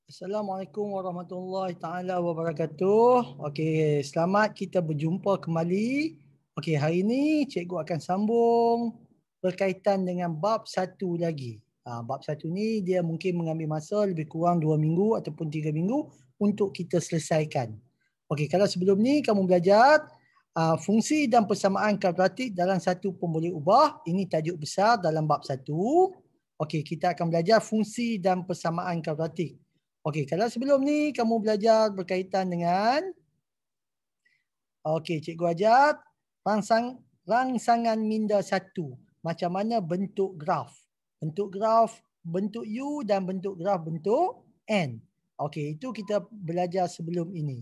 Assalamualaikum warahmatullahi taala wabarakatuh. Okey, selamat kita berjumpa kembali. Okey, hari ini cikgu akan sambung berkaitan dengan bab satu lagi. Bab satu ni dia mungkin mengambil masa lebih kurang 2 minggu ataupun 3 minggu untuk kita selesaikan. Okey, kalau sebelum ni kamu belajar fungsi dan persamaan kuadratik dalam satu pemboleh ubah. Ini tajuk besar dalam bab satu. Okey, kita akan belajar fungsi dan persamaan kuadratik. Okey, kalau sebelum ni kamu belajar berkaitan dengan cikgu ajar rangsangan minda satu. Macam mana bentuk graf. Bentuk graf, bentuk U dan bentuk graf bentuk N. Okey, itu kita belajar sebelum ini.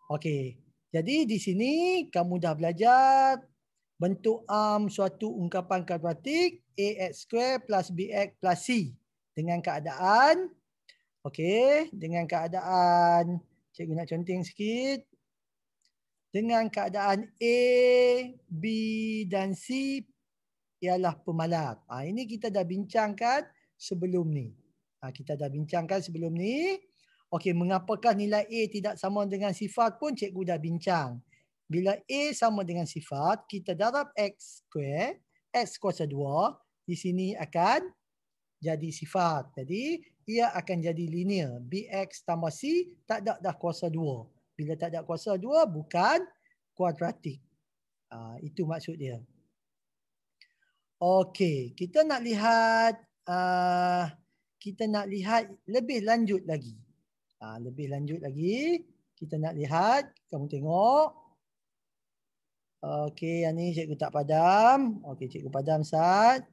Okey, jadi di sini kamu dah belajar bentuk suatu ungkapan kuadratik AX² plus BX plus C dengan keadaan okey, dengan keadaan, cikgu nak conteng sikit. Dengan keadaan A, B dan C ialah pemalat. Ini kita dah bincangkan sebelum ni. Kita dah bincangkan sebelum ni. Okey, mengapakah nilai A tidak sama dengan sifat pun cikgu dah bincang. Bila A sama dengan sifat, kita darab X², X kuasa 2, di sini akan jadi sifat. Jadi, ia akan jadi linear. BX tambah C tak ada dah kuasa 2. Bila tak ada kuasa 2, bukan kuadratik. Itu maksud dia. Okey, kita nak lihat lebih lanjut lagi. Lebih lanjut lagi, kita nak lihat, kamu tengok. Okey, yang ni cikgu tak padam. Okey, cikgu padam Sat.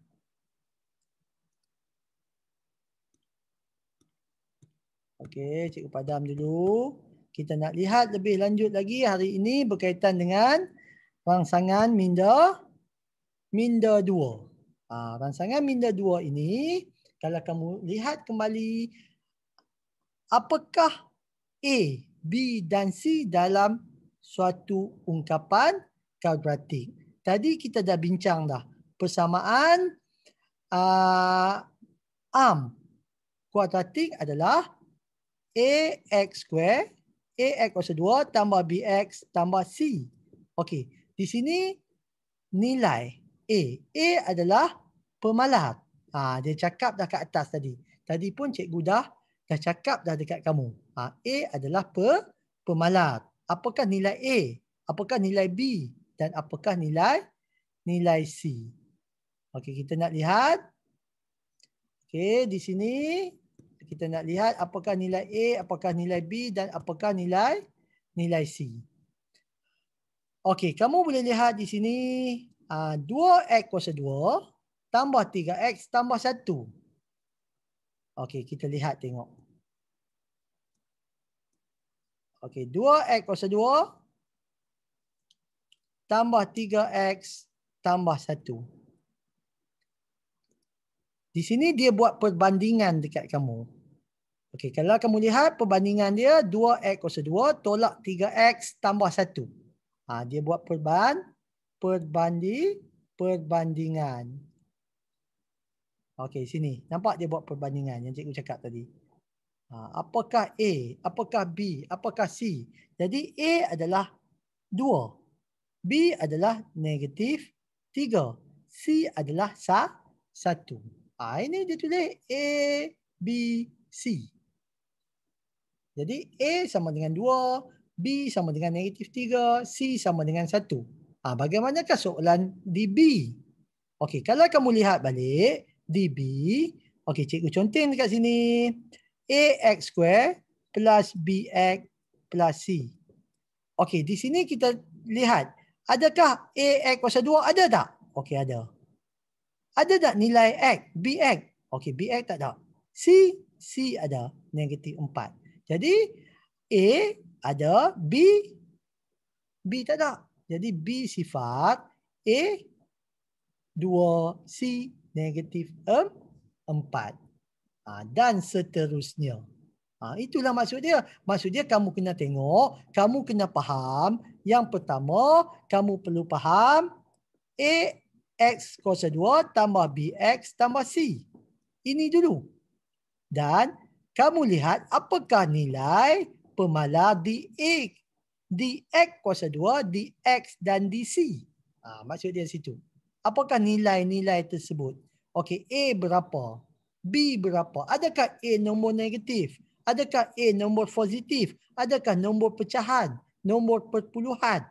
Okey, cikgu padam dulu. Kita nak lihat lebih lanjut lagi hari ini berkaitan dengan rangsangan minda 2. Rangsangan minda 2 ini, kalau kamu lihat kembali, apakah A, B dan C dalam suatu ungkapan kuadratik? Tadi kita dah bincang dah. Persamaan kuadratik adalah AX², AX kuasa 2 tambah BX tambah C. Okey, di sini nilai A. A adalah pemalat. Dia cakap dah kat atas tadi. Tadi pun cikgu dah cakap dah dekat kamu. A adalah pemalat. Apakah nilai A? Apakah nilai B? Dan apakah nilai C? Okey, kita nak lihat. Okey, di sini kita nak lihat apakah nilai A, apakah nilai B dan apakah nilai C. Okey, kamu boleh lihat di sini 2X kuasa 2 tambah 3X tambah 1. Okey, kita lihat tengok. Okey, 2X kuasa 2 tambah 3X tambah 1. Di sini dia buat perbandingan dekat kamu. Okey, kalau kamu lihat perbandingan dia 2X kuasa 2 tolak 3X tambah 1. Dia buat perbandingan. Okey, sini. Nampak dia buat perbandingan yang cikgu cakap tadi. Apakah A, apakah B, apakah C? Jadi A adalah 2. B adalah negatif 3. C adalah 1. Ini dia tulis A, B, C. Jadi A sama dengan 2, B sama dengan negatif 3, C sama dengan 1. Bagaimanakah soalan di B? Okey, kalau kamu lihat balik di B, okey, cikgu conteng dekat sini. AX² plus BX plus C. Okey, di sini kita lihat. Adakah AX kuasa 2? Ada tak? Okey, ada. Ada tak nilai X, BX? Okey, BX tak ada. C ada, negatif 4. Jadi A ada, B tak ada. Jadi B sifat, A 2, C negatif 4. Dan seterusnya. Itulah maksud dia. Maksud dia kamu kena tengok, kamu kena faham. Yang pertama, kamu perlu faham AX kuasa 2 tambah BX tambah C. Ini dulu. Dan kamu lihat apakah nilai pemalar di X kuasa 2, di X dan di C. Maksud dia situ. Apakah nilai-nilai tersebut? Okey, A berapa? B berapa? Adakah A nombor negatif? Adakah A nombor positif? Adakah nombor pecahan? Nombor perpuluhan?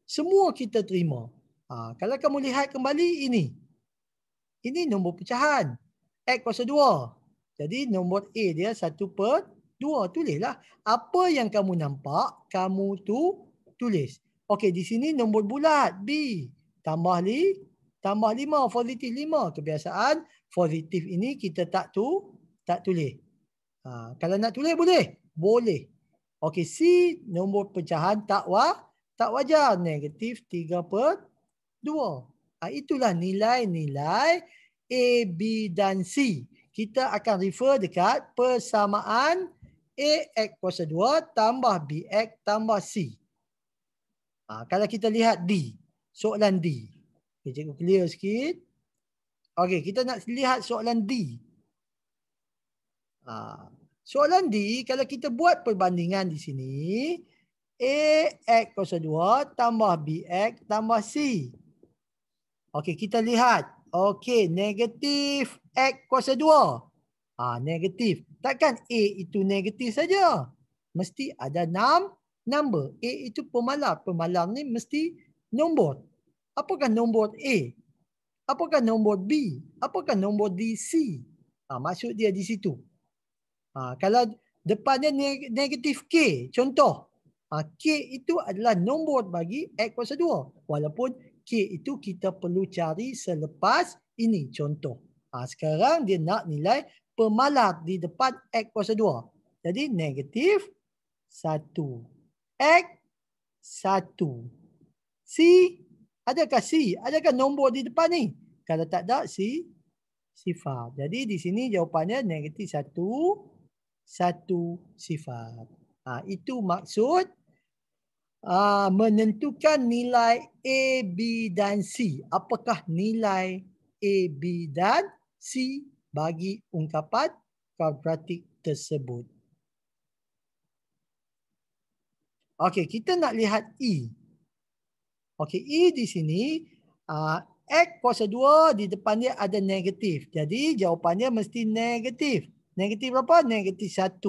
Semua kita terima. Kalau kamu lihat kembali ini. Ini nombor pecahan. X kuasa 2. Jadi nombor A dia 1/2. Tulislah. Apa yang kamu nampak, kamu tulis. Okey, di sini nombor bulat B. Tambah 5, positif 5. Kebiasaan positif ini kita tak tulis. Kalau nak tulis boleh? Boleh. Okey, C nombor pecahan tak wajar. Negatif 3/2. Itulah nilai-nilai A, B dan C. Kita akan refer dekat persamaan AX kuasa 2 tambah BX tambah C. Kalau kita lihat D, soalan D. Okay, cikgu clear sikit. Okey, kita nak lihat soalan D. Soalan D, kalau kita buat perbandingan di sini, AX kuasa 2 tambah BX tambah C. Okey, kita lihat. Okey, negatif X kuasa 2. Negatif. Takkan A itu negatif saja. Mesti ada number. A itu pemalar. Pemalar ni mesti nombor. Apakah nombor A? Apakah nombor B? Apakah nombor D, C? Maksud dia di situ. Kalau depannya negatif K, contoh. K itu adalah nombor bagi X kuasa 2. Walaupun K itu kita perlu cari selepas ini. Contoh. Sekarang dia nak nilai pemalar di depan X kuasa 2. Jadi negatif 1. X 1. C. Adakah C? Adakah nombor di depan ni? Kalau tak ada, C. Sifar. Jadi di sini jawapannya negatif 1. 1 sifar. Itu maksud menentukan nilai A, B dan C. Apakah nilai A, B dan C bagi ungkapan kuadratik tersebut. Okey, kita nak lihat E. Okey, E di sini X kuasa 2 di depan dia ada negatif. Jadi jawapannya mesti negatif. Negatif berapa? Negatif 1.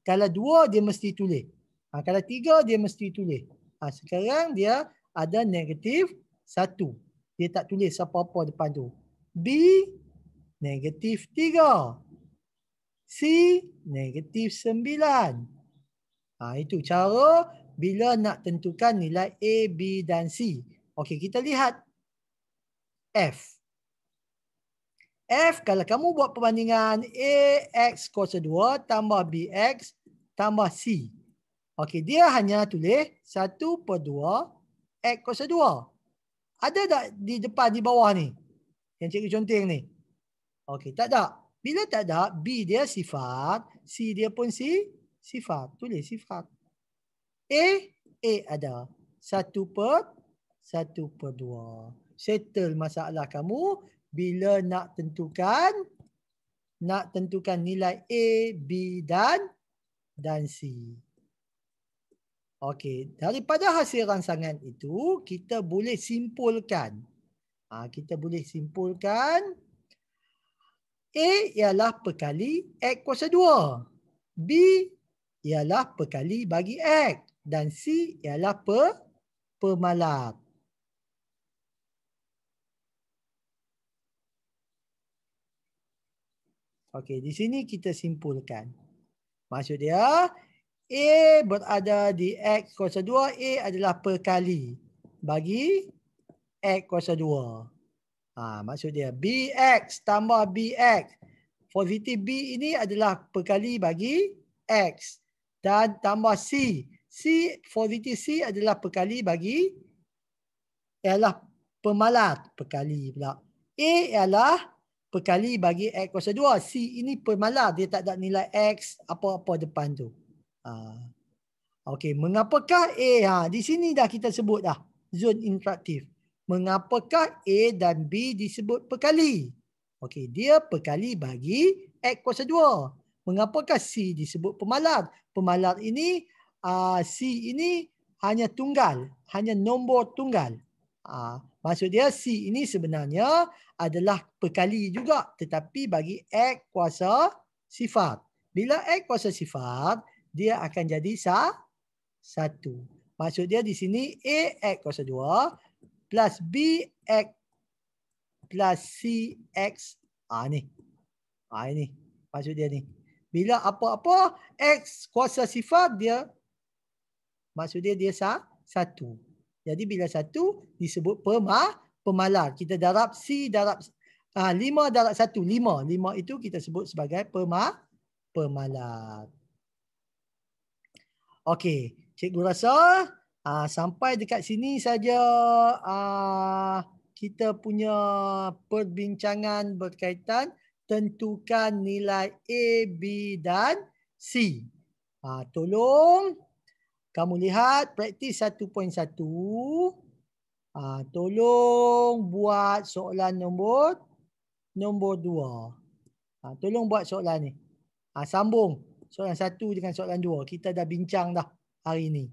Kalau 2 dia mesti tulis. Kalau 3 dia mesti tulis. Sekarang dia ada negatif 1. Dia tak tulis apa-apa depan tu. B negatif 3. C negatif 9. Itu cara bila nak tentukan nilai A, B dan C. Okey, kita lihat F. F, kalau kamu buat perbandingan AX kuasa 2 tambah BX tambah C. Okey, dia hanya tulis 1/2 X kuasa 2. Ada tak di depan, di bawah ni? Yang cikgu conteng ni. Okey, tak ada. Bila tak ada, B dia sifat, C dia pun sifat. Tulis sifat. A ada. 1/2. Settle masalah kamu bila nak tentukan nilai A, B dan C. Okey, daripada hasil rangsangan itu kita boleh simpulkan. Kita boleh simpulkan A ialah perkali X kuasa 2. B ialah perkali bagi X. Dan C ialah pemalar. Okey, di sini kita simpulkan. Maksud dia, A berada di X kuasa 2. A adalah perkali bagi X kuasa 2. Maksud dia, BX tambah BX. Positif B ini adalah perkali bagi X. Dan tambah C. Positif C adalah perkali bagi, ialah pemalar. Perkali pula. A ialah perkali bagi X kuasa 2. C ini pemalar. Dia tak ada nilai X apa-apa depan tu. Okey, mengapakah A? Di sini dah kita sebut dah. Zon interaktif. Mengapakah A dan B disebut perkali? Okey, dia perkali bagi X kuasa 2. Mengapakah C disebut pemalar? Pemalar ini, C ini hanya tunggal, hanya nombor tunggal. Maksud dia C ini sebenarnya adalah perkali juga, tetapi bagi X kuasa sifar. Bila X kuasa sifar, dia akan jadi 1. Maksud dia di sini A X kuasa 2 plus B X plus C X. Ni. Ini. Maksud dia ni. Bila apa-apa X kuasa sifar, dia maksud dia 1. Jadi bila 1 disebut pemalar. Kita darab C darab 5 darab 1. 5 itu kita sebut sebagai pemalar. Okey, cikgu rasa sampai dekat sini saja kita punya perbincangan berkaitan tentukan nilai A, B dan C. Tolong kamu lihat praktis 1.1. Tolong buat soalan nombor 2. Tolong buat soalan ni. Sambung soalan 1 dengan soalan 2. Kita dah bincang dah hari ni.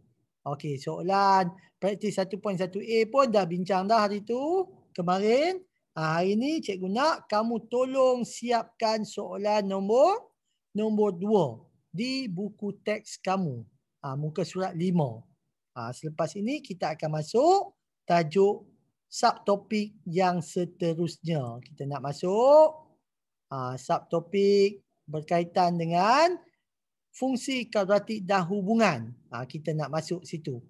Okey, soalan praktis 1.1A pun dah bincang dah hari tu, kemarin. Hari ni cikgu nak kamu tolong siapkan soalan nombor 2 di buku teks kamu. Muka surat 5. Selepas ini kita akan masuk tajuk subtopik yang seterusnya. Kita nak masuk subtopik berkaitan dengan fungsi kuadratik dan hubungan. Kita nak masuk situ.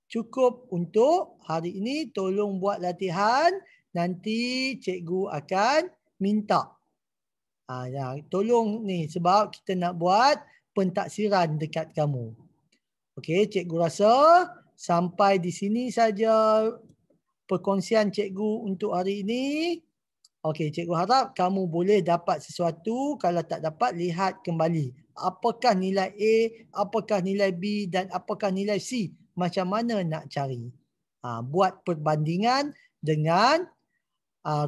Cukup untuk hari ini. Tolong buat latihan. Nanti cikgu akan minta. Tolong ni sebab kita nak buat pentaksiran dekat kamu. Okey, cikgu rasa sampai di sini saja perkongsian cikgu untuk hari ini. Okey, cikgu harap kamu boleh dapat sesuatu. Kalau tak dapat, lihat kembali. Apakah nilai A, apakah nilai B dan apakah nilai C. Macam mana nak cari. Buat perbandingan dengan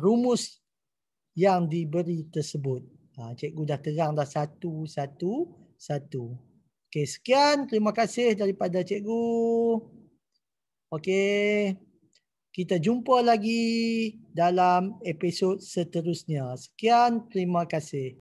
rumus yang diberi tersebut. Cikgu dah terang dah satu. Okey, sekian. Terima kasih daripada cikgu. Okey. Kita jumpa lagi dalam episod seterusnya. Sekian, terima kasih.